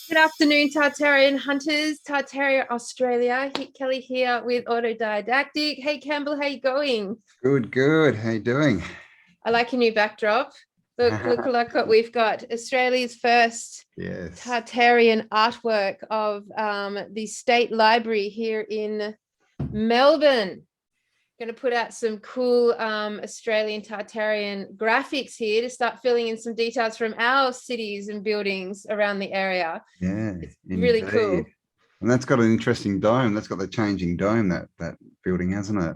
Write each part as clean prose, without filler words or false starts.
Good afternoon, Tartarian hunters. Tartaria, Australia. Kelly here with Autodidactic. Hey, Campbell, how you going? Good. How you doing? I like your new backdrop. Look what we've got. Australia's first Tartarian artwork of the State Library here in Melbourne. Going to put out some cool Australian Tartarian graphics here to start filling in some details from our cities and buildings around the area. Yeah, it's really cool. And that's got an interesting dome. That's got the changing dome, that building, hasn't it?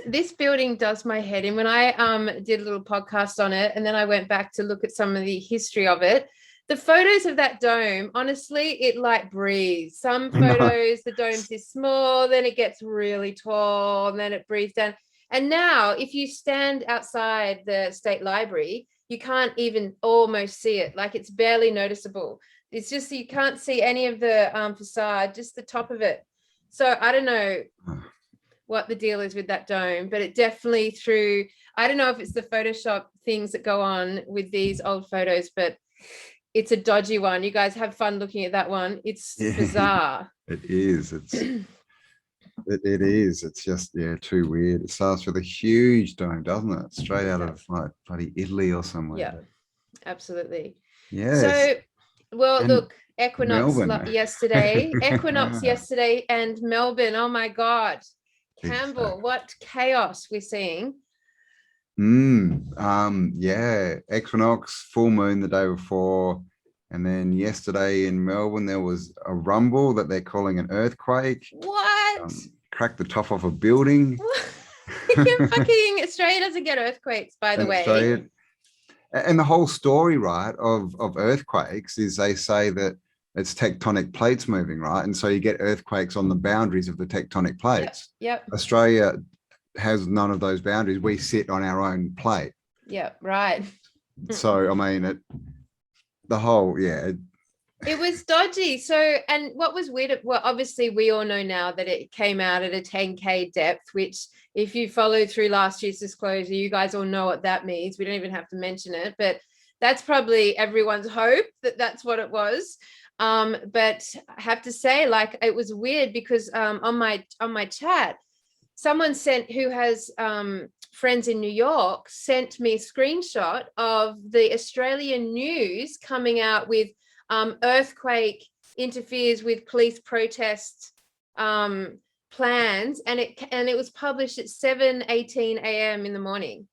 This building does my head in. When I did a little podcast on it, and then I went back to look at some of the history of it, the photos of that dome, honestly, it like breathes. Some photos, the dome's this small, then it gets really tall, and then it breathes down. And now, if you stand outside the State Library, you can't even almost see it. Like, it's barely noticeable. It's just, you can't see any of the facade, just the top of it. So I don't know what the deal is with that dome, but it definitely through, I don't know if it's the Photoshop things that go on with these old photos, but it's a dodgy one. You guys have fun looking at that one. It's bizarre. It is. It is. It's just, too weird. It starts with a huge dome, doesn't it? Straight out of like bloody Italy or somewhere. Yeah, absolutely. Yes. So, well, look, Equinox yesterday, and Melbourne. Oh my God, Campbell, what chaos we're seeing. Equinox, full moon the day before, and then yesterday in Melbourne there was a rumble that they're calling an earthquake. What? Cracked the top off a building. Fucking Australia doesn't get earthquakes, by the way. And the whole story, right, of earthquakes is they say that it's tectonic plates moving, right? And so you get earthquakes on the boundaries of the tectonic plates. Yep. Australia has none of those boundaries. We sit on our own plate. Yeah, right. So, I mean, it was dodgy. So, and what was weird, well, obviously we all know now that it came out at a 10K depth, which if you follow through last year's disclosure, you guys all know what that means. We don't even have to mention it, but that's probably everyone's hope that that's what it was. But I have to say, like, it was weird because on my chat, someone who has friends in New York sent me a screenshot of the Australian news coming out with earthquake interferes with police protest plans, and it was published at 7:18 a.m. in the morning,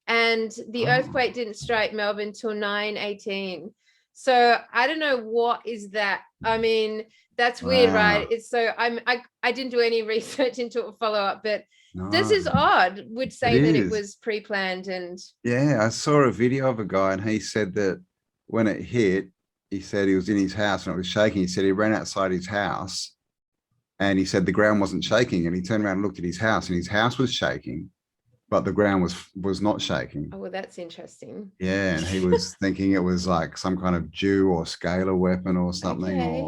and the earthquake didn't strike Melbourne till 9:18. So I don't know what is that. I mean, that's weird, right? It's so I didn't do any research into a follow-up, but this is odd. Would say that it was pre-planned. And I saw a video of a guy, and he said that when it hit, he said he was in his house and it was shaking. He said he ran outside his house, and he said the ground wasn't shaking, and he turned around and looked at his house, and his house was shaking, but the ground was not shaking. Oh, well, that's interesting. Yeah, and he was thinking it was like some kind of Jew or scalar weapon or something. Okay.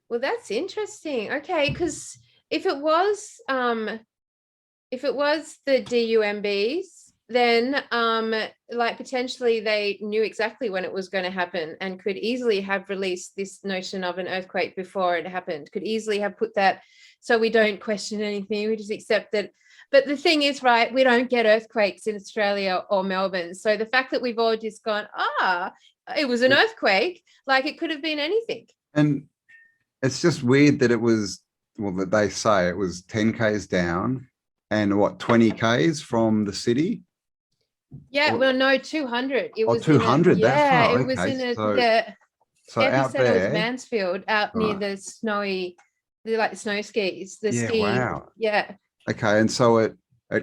Well, that's interesting. Okay, because if it was the DUMBs, then like potentially they knew exactly when it was going to happen and could easily have released this notion of an earthquake before it happened, could easily have put that so we don't question anything, we just accept that. But the thing is, right, we don't get earthquakes in Australia or Melbourne. So the fact that we've all just gone, it was an earthquake, like it could have been anything. And it's just weird that it was, well, that they say it was 10 Ks down and 20 Ks from the city? Yeah, well, no, 200. It was 200. Yeah, it was in a so out there, it was Mansfield, out near the snowy, like snow skis. Wow. Yeah. Okay, and so it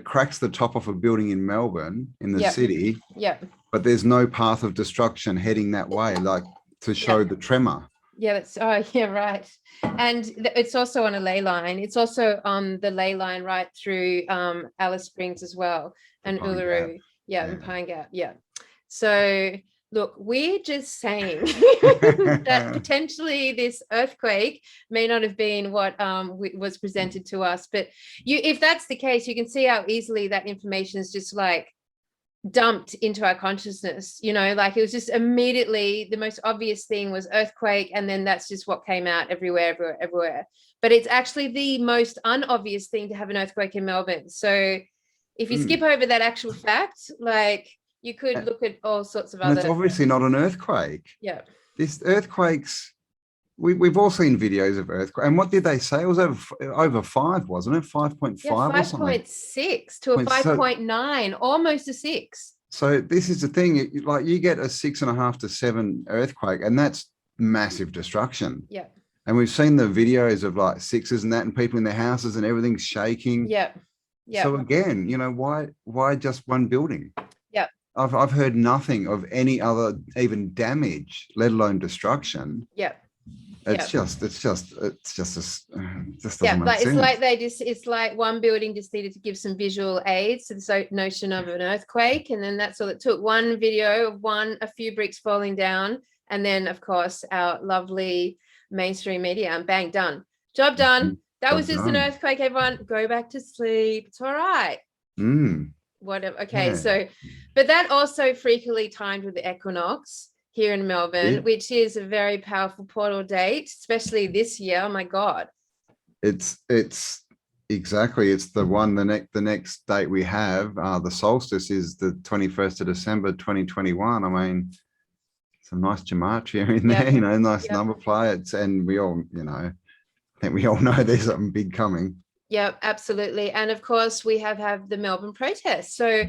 cracks the top off a building in Melbourne in the city. Yeah. But there's no path of destruction heading that way, like to show the tremor. Yeah, right. And it's also on a ley line. It's also on the ley line right through Alice Springs as well, and Uluru. And Prying. Yeah. So look, we're just saying that potentially this earthquake may not have been what was presented to us. But if that's the case, you can see how easily that information is just like dumped into our consciousness, you know, like it was just immediately the most obvious thing was earthquake, and then that's just what came out everywhere. But it's actually the most unobvious thing to have an earthquake in Melbourne. So if you skip over that actual fact, like you could look at all sorts of other. It's obviously not an earthquake. Yeah. This earthquakes, we've all seen videos of earthquake. And what did they say? It was over 5, wasn't it? 5.5 or something. 5.6 to a 5.9, almost a 6. So this is the thing, like you get a 6.5 to 7 earthquake, and that's massive destruction. Yeah. And we've seen the videos of like 6s and that, and people in their houses and everything's shaking. Yeah. Yeah. So again, you know, why just one building? Yeah. I've heard nothing of any other even damage, let alone destruction. Yeah. It's just doesn't yeah, make like sense. it's like one building just needed to give some visual aids to the notion of an earthquake, and then that's all it took. One video of a few bricks falling down, and then of course our lovely mainstream media, and bang, done, job done. That was just an earthquake. Everyone go back to sleep. It's all right. Whatever. Okay, so, but that also freakily timed with the equinox here in Melbourne, which is a very powerful portal date, especially this year. Oh my God. It's exactly, it's the one, the next date we have, the solstice is the 21st of December, 2021. I mean, some nice gematria in there, you know, nice number play. And we all, you know, I think we all know there's something big coming. Yeah, absolutely. And of course we have the Melbourne protests. So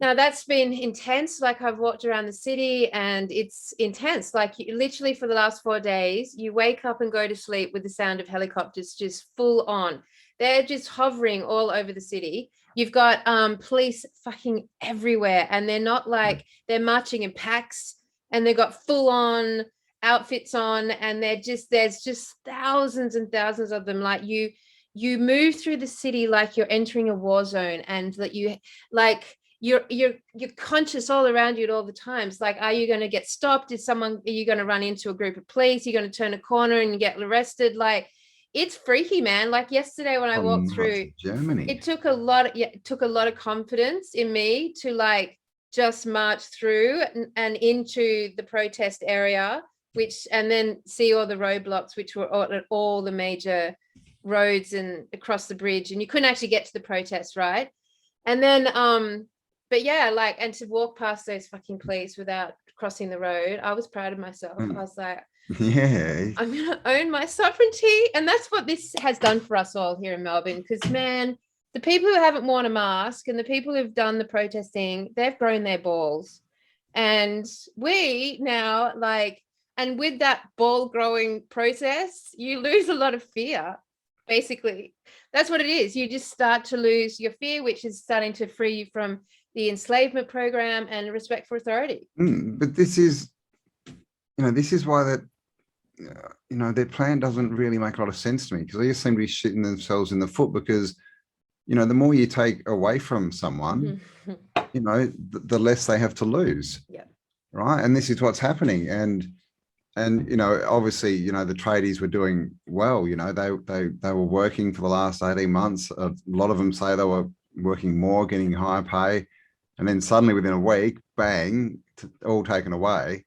now that's been intense. Like I've walked around the city and it's intense. Like literally for the last 4 days, you wake up and go to sleep with the sound of helicopters just full on. They're just hovering all over the city. You've got police fucking everywhere, and they're not like, they're marching in packs, and they've got full on outfits on, and there's just thousands and thousands of them. Like you move through the city like you're entering a war zone, and that you're conscious all around you at all the times. Like, are you going to get stopped? Are you going to run into a group of police? You're going to turn a corner and you get arrested? Like, it's freaky, man. Like yesterday when I walked through Germany, it took a lot of confidence in me to like just march through and into the protest area, and then see all the roadblocks, which were at all the major roads and across the bridge, and you couldn't actually get to the protest, right? And then but yeah, like, and to walk past those fucking police without crossing the road, I was proud of myself. I was like, yeah, I'm gonna own my sovereignty. And that's what this has done for us all here in Melbourne, because man, the people who haven't worn a mask and the people who've done the protesting, they've grown their balls. And we now, like, and with that ball growing process, you lose a lot of fear. Basically, that's what it is. You just start to lose your fear, which is starting to free you from the enslavement program and respect for authority. But this is why that, you know, their plan doesn't really make a lot of sense to me, because they just seem to be shooting themselves in the foot, because, you know, the more you take away from someone, you know, the less they have to lose. Yeah. Right. And this is what's happening. And, you know, obviously, you know, the tradies were doing well, you know, they were working for the last 18 months. A lot of them say they were working more, getting higher pay. And then suddenly within a week, bang, all taken away,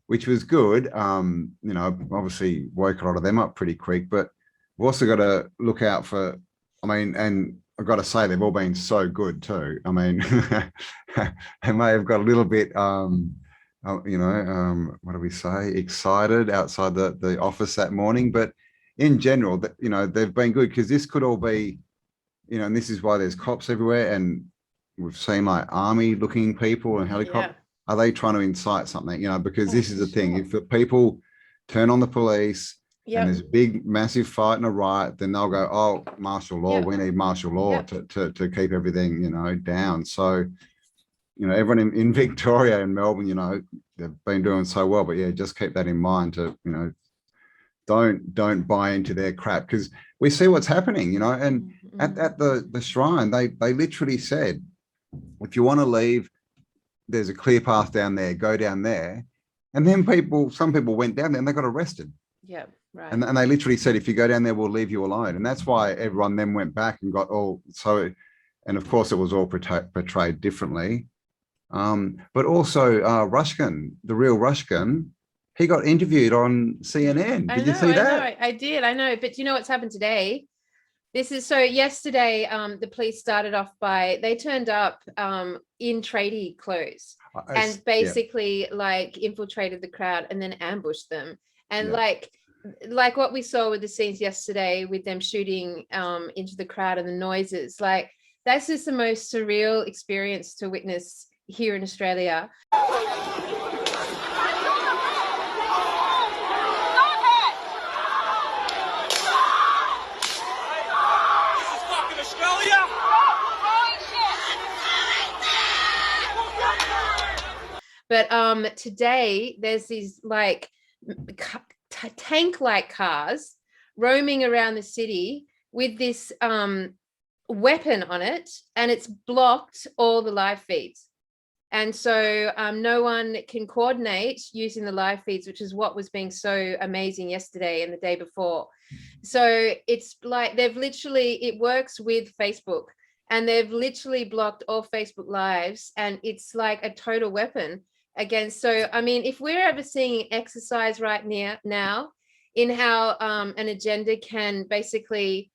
which was good. You know, obviously woke a lot of them up pretty quick, but we've also got to look out for, I mean, and I've got to say, they've all been so good too. I mean, they may have got a little bit, you know, what do we say, excited outside the office that morning, but in general, you know, they've been good, because this could all be, you know, and this is why there's cops everywhere, and we've seen like army looking people and helicopters. Are they trying to incite something, you know, because this is the thing, if the people turn on the police and there's a big massive fight and a riot, then they'll go, oh, martial law, we need martial law to keep everything, you know, down. So, you know, everyone in Victoria and Melbourne, you know, they've been doing so well, but yeah, just keep that in mind to, you know, don't buy into their crap, because we see what's happening, you know. And at the shrine, they literally said, if you want to leave, there's a clear path down there, go down there. And then some people went down there and they got arrested. Yeah, right. And they literally said, if you go down there, we'll leave you alone. And that's why everyone then went back and got all, so, and of course it was all portrayed differently. But also Rushkin, the real Rushkin, he got interviewed on CNN. Did you see that? I did. I know. But you know what's happened today? This is so yesterday, the police started off by, they turned up in tradie clothes and basically like infiltrated the crowd and then ambushed them. And like what we saw with the scenes yesterday with them shooting into the crowd and the noises, like that's just the most surreal experience to witness here in Australia. But today there's these like tank-like cars roaming around the city with this weapon on it, and it's blocked all the live feeds. And so no one can coordinate using the live feeds, which is what was being so amazing yesterday and the day before. So it's like they've literally, it works with Facebook, and they've literally blocked all Facebook lives, and it's like a total weapon against. So I mean, if we're ever seeing exercise right now in how an agenda can basically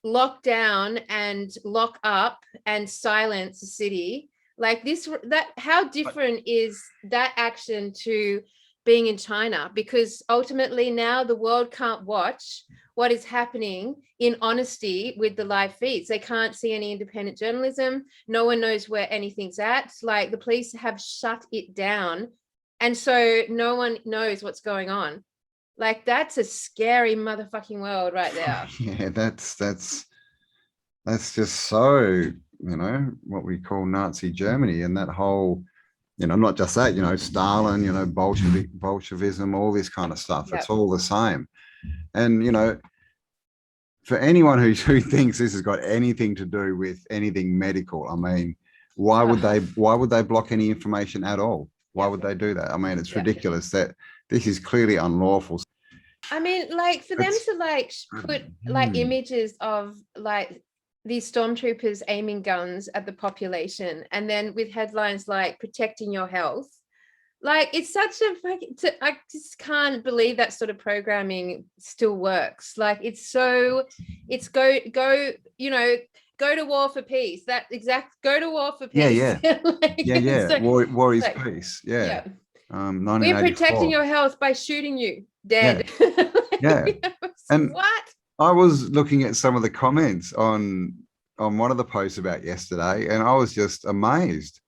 lock down and lock up and silence a city like this, that how different is that action to being in China? Because ultimately now the world can't watch what is happening in honesty with the live feeds. They can't see any independent journalism. No one knows where anything's at. Like the police have shut it down. And so no one knows what's going on. Like that's a scary motherfucking world right there. Yeah, that's just so, you know, what we call Nazi Germany, and that whole, you know, not just that, you know, Stalin, you know, Bolshevism, all this kind of stuff. Yep. It's all the same. And, you know, for anyone who thinks this has got anything to do with anything medical, I mean, why would they block any information at all? Why would they do that? I mean, it's ridiculous that this is clearly unlawful. I mean, like for them to like put like images of like these stormtroopers aiming guns at the population, and then with headlines like protecting your health, like it's such a I just can't believe that sort of programming still works. Like it's go you know, go to war for peace. That exact go to war for peace. Yeah. So, war is like, peace. Yeah. We're protecting your health by shooting you dead. Yeah. And what? I was looking at some of the comments on one of the posts about yesterday, and I was just amazed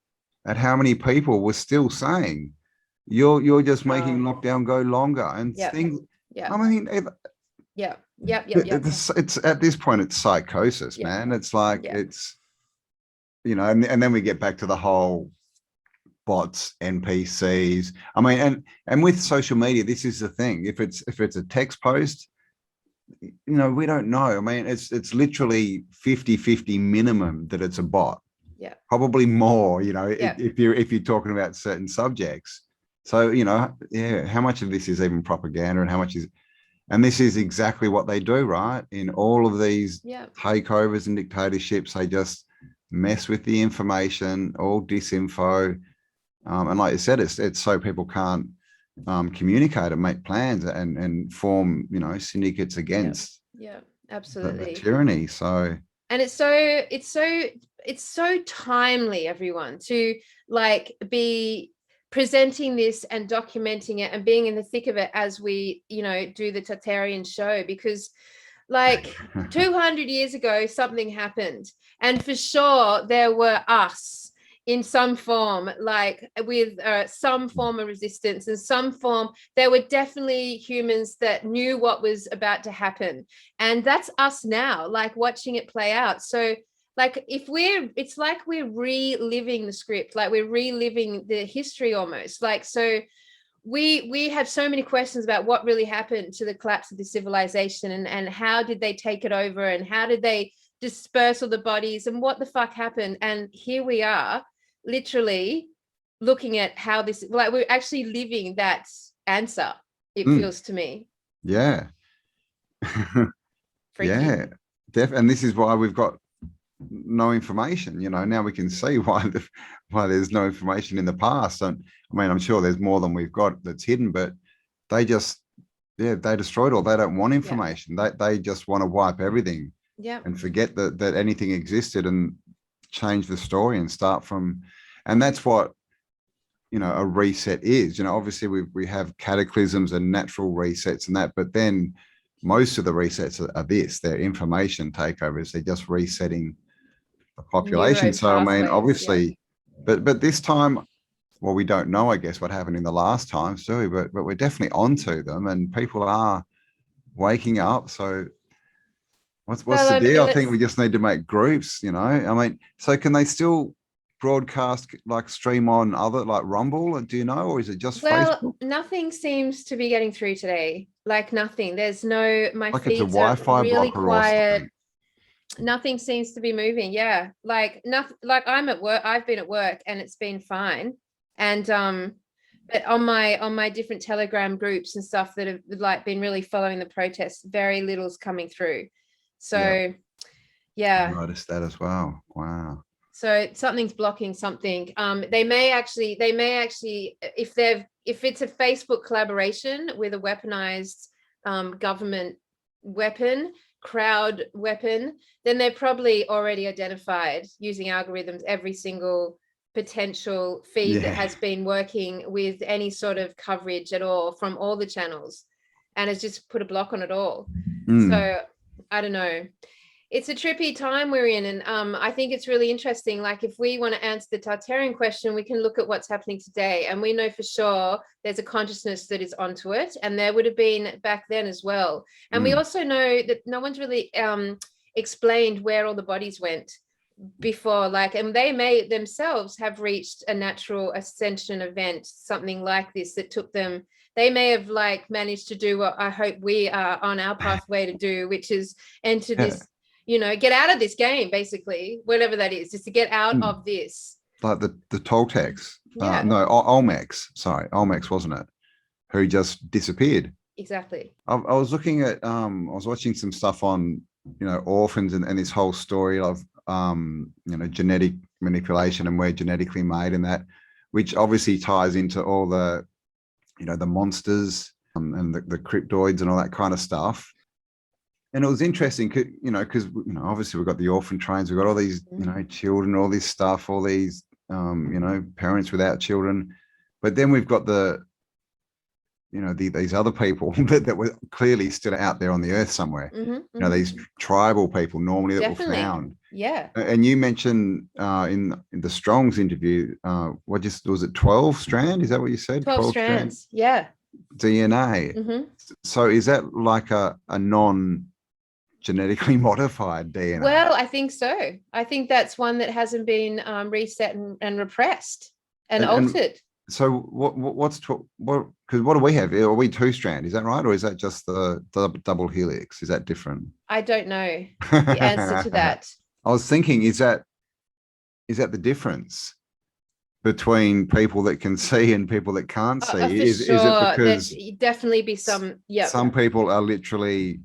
at how many people were still saying you're just making lockdown go longer and things. Yeah. I mean, it's at this point it's psychosis, man. It's like it's, you know, and then we get back to the whole bots, NPCs. I mean, and with social media, this is the thing. If it's a text post, you know, we don't know. I mean, it's literally 50-50 minimum that it's a bot. Yeah. Probably more, you know, if you're talking about certain subjects. So, you know, how much of this is even propaganda and how much is, and this is exactly what they do, right? In all of these takeovers and dictatorships, they just mess with the information, all disinfo. And like you said, it's so people can't communicate and make plans and form, you know, syndicates against absolutely the tyranny. So, and it's so timely, everyone, to like be presenting this and documenting it and being in the thick of it as we, you know, do the Tartarian show, because like 200 years ago something happened, and for sure there were us in some form, like with some form of resistance and some form. There were definitely humans that knew what was about to happen, and that's us now, like watching it play out. So like it's like we're reliving the script, like we're reliving the history almost. Like, so we have so many questions about what really happened to the collapse of the civilization, and how did they take it over, and how did they disperse all the bodies, and what the fuck happened. And here we are literally looking at how this, like we're actually living that answer, it feels to me. Yeah. Yeah. And this is why we've got no information, you know. Now we can see why why there's no information in the past. And I mean, I'm sure there's more than we've got that's hidden, but they just, yeah, they destroyed all. They don't want information. They just want to wipe everything and forget that anything existed and change the story and start from. And that's what, you know, a reset is. You know, obviously we have cataclysms and natural resets and that, but then most of the resets are this, they're information takeovers. They're just resetting the population. So I mean, obviously, but this time, well, we don't know, I guess, what happened in the last times, do we? But we're definitely onto them, and people are waking up. So what's the deal? I think we just need to make groups, you know. I mean, so can they still broadcast, like stream on other, like Rumble? Do you know, or is it just Facebook? Nothing seems to be getting through today. Like nothing. There's no, my like it's a feeds are Wi-Fi really blocker quiet. or Nothing seems to be moving. Yeah, like nothing. Like I'm at work. I've been at work and it's been fine. And but on my different Telegram groups and stuff that have like been really following the protests, very little's coming through. So I noticed that as well. Wow. So something's blocking something. They may actually, if it's a Facebook collaboration with a weaponized government weapon, crowd weapon, then they're probably already identified using algorithms every single potential feed that has been working with any sort of coverage at all from all the channels, and has just put a block on it all. So I don't know. It's a trippy time we're in, and I think it's really interesting. Like if we want to answer the Tartarian question, we can look at what's happening today, and we know for sure there's a consciousness that is onto it, and there would have been back then as well. And we also know that no one's really explained where all the bodies went before, like, and they may themselves have reached a natural ascension event, something like this, that took them. They may have like managed to do what I hope we are on our pathway to do, which is enter this, you know, get out of this game, basically, whatever that is, just to get out of this. Like the Toltecs, no, Olmecs, wasn't it? Who just disappeared. Exactly. I was looking at, I was watching some stuff on, you know, orphans and this whole story of, you know, genetic manipulation and we're genetically made and that, which obviously ties into all the, you know, the monsters and the cryptoids and all that kind of stuff. And it was interesting, you know, because, you know, obviously we've got the orphan trains, we've got all these, you know, children, all this stuff, all these, you know, parents without children. But then we've got the, you know, these other people that were clearly still out there on the earth somewhere. You know, these tribal people normally that were found. Yeah. And you mentioned in the Strong's interview, was it 12 strand? Is that what you said? 12 strands. Yeah. DNA. So is that like a non-genetically modified DNA? Well, I think so. I think that's one that hasn't been reset and repressed and altered. So because what do we have? Are we 2 strand? Is that right? Or is that just the double helix? Is that different? I don't know the answer to that. I was thinking, is that the difference between people that can see and people that can't see? Is it because there'd definitely be some, some people are literally,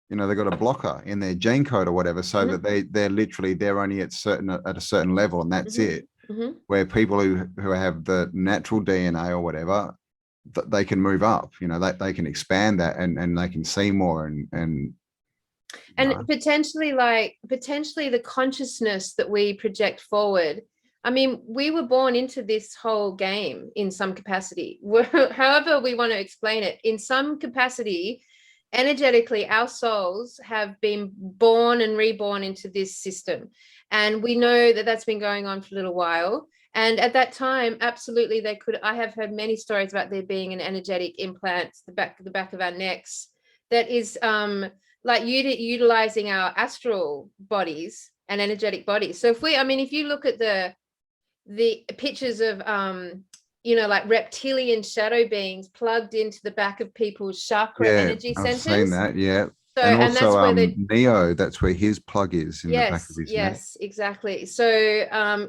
you know, they've got a blocker in their gene code or whatever, so that they're only at a certain level, and that's it. Where people who have the natural DNA or whatever, they can move up, you know, they can expand that and they can see more and potentially the consciousness that we project forward. I mean, we were born into this whole game in some capacity, however we want to explain it. In some capacity, energetically, our souls have been born and reborn into this system. And we know that that's been going on for a little while. And at that time, absolutely, they could. I have heard many stories about there being an energetic implant, the back of our necks, that is like utilizing our astral bodies and energetic bodies. So if you look at the pictures of you know, like reptilian shadow beings plugged into the back of people's chakra energy centers. I've seen that, yeah. So, and also that's where Neo, that's where his plug is in the back of his neck. Yes, exactly. So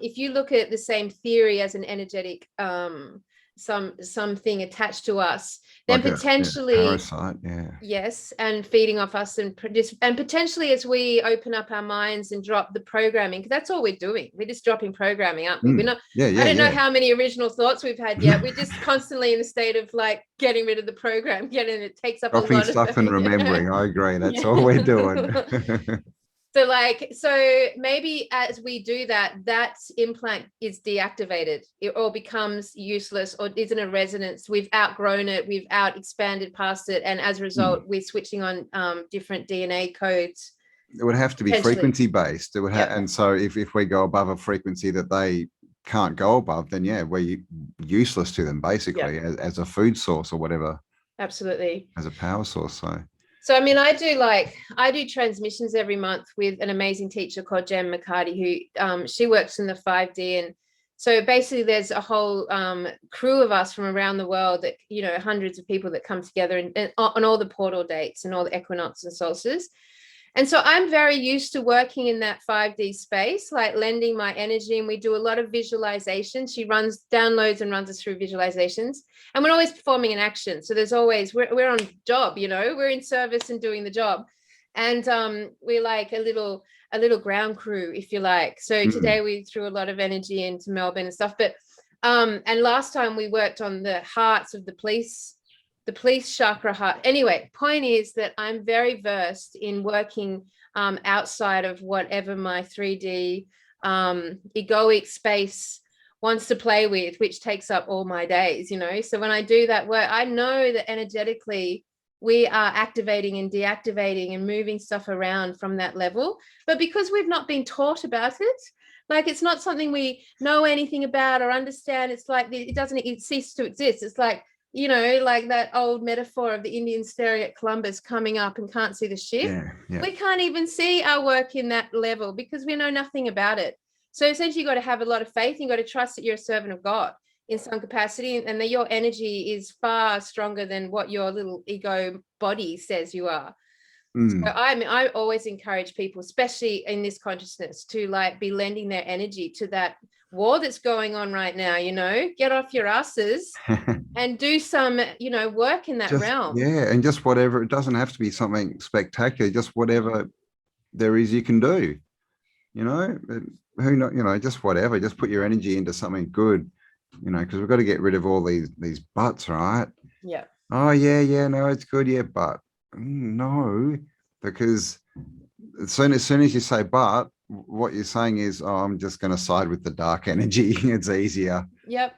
if you look at the same theory as an energetic something attached to us, then Like potentially parasite, yeah. yes, and feeding off us, and potentially as we open up our minds and drop the programming, because that's all we're doing. We're just dropping programming, aren't we? We're not. I don't know how many original thoughts we've had yet. We're just constantly in a state of like getting rid of the program, it takes up dropping a lot stuff of and remembering. I agree. That's all we're doing. So maybe as we do that, that implant is deactivated, or becomes useless, or isn't a resonance. We've outgrown it, we've expanded past it, and as a result, we're switching on different DNA codes. It would have to be frequency based. It would have, and so if we go above a frequency that they can't go above, then we're useless to them basically as a food source or whatever. Absolutely. As a power source. So, I mean, I do transmissions every month with an amazing teacher called Jen McCarty, who she works in the 5D. And so basically there's a whole crew of us from around the world that, hundreds of people that come together and on all the portal dates and all the equinox and solstices. And so I'm very used to working in that 5D space, like lending my energy. And we do a lot of visualization. She downloads and runs us through visualizations. And we're always performing an action. So there's always, we're on job, we're in service and doing the job. And we're like a little ground crew, if you like. So today we threw a lot of energy into Melbourne and stuff. But and last time we worked on the hearts of the police chakra heart. Anyway, point is that I'm very versed in working outside of whatever my 3D egoic space wants to play with, which takes up all my days, So when I do that work, I know that energetically we are activating and deactivating and moving stuff around from that level. But because we've not been taught about it, like it's not something we know anything about or understand, it's like it ceases to exist. It's like, like that old metaphor of the Indians staring at Columbus coming up and can't see the ship. We can't even see our work in that level because we know nothing about it. So essentially you've got to have a lot of faith. You've got to trust that you're a servant of God in some capacity, and that your energy is far stronger than what your little ego body says you are. So I always encourage people, especially in this consciousness, to like be lending their energy to that war that's going on right now. Get off your asses and do some work in that realm. And just whatever. It doesn't have to be something spectacular, just whatever there is you can do, who know, just whatever. Just put your energy into something good, because we've got to get rid of all these buts, right? No, it's good, but no, because as soon as you say but, what you're saying is, I'm just going to side with the dark energy. It's easier.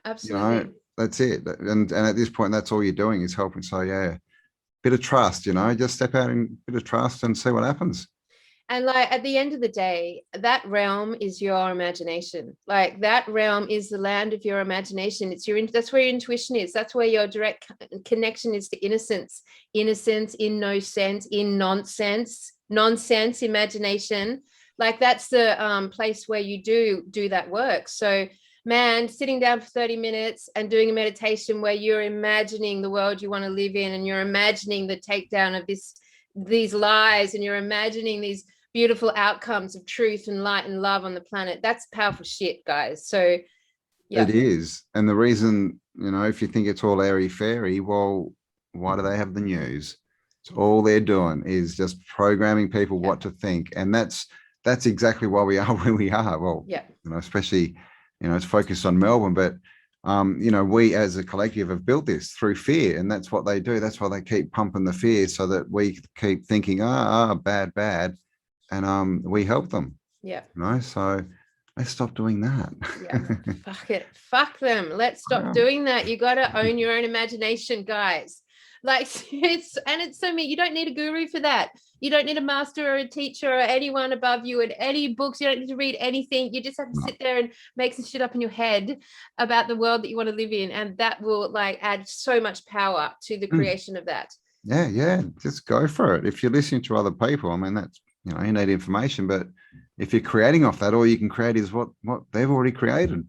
Absolutely. That's it. And at this point, that's all you're doing is helping. So bit of trust, just step out in a bit of trust and see what happens. And like at the end of the day, that realm is your imagination. Like that realm is the land of your imagination. That's where your intuition is. That's where your direct connection is to innocence, in no sense, in nonsense, imagination. Like that's the place where you do that work. So man, sitting down for 30 minutes and doing a meditation where you're imagining the world you want to live in, and you're imagining the takedown of these lies, and you're imagining these beautiful outcomes of truth and light and love on the planet. That's powerful shit, guys. So it is. And the reason, if you think it's all airy fairy, well, why do they have the news? It's all they're doing is just programming people what to think. And that's exactly why we are where we are. Well, especially, it's focused on Melbourne, but we as a collective have built this through fear, and that's what they do. That's why they keep pumping the fear, so that we keep thinking, bad. And we help them. So let's stop doing that. Fuck it. Fuck them. Let's stop doing that. You got to own your own imagination, guys. Like it's so me. You don't need a guru for that. You don't need a master or a teacher or anyone above you and any books. You don't need to read anything. You just have to sit there and make some shit up in your head about the world that you want to live in, and that will like add so much power to the creation of that. Just go for it. If you're listening to other people, I mean, that's you need information, but if you're creating off that, all you can create is what they've already created.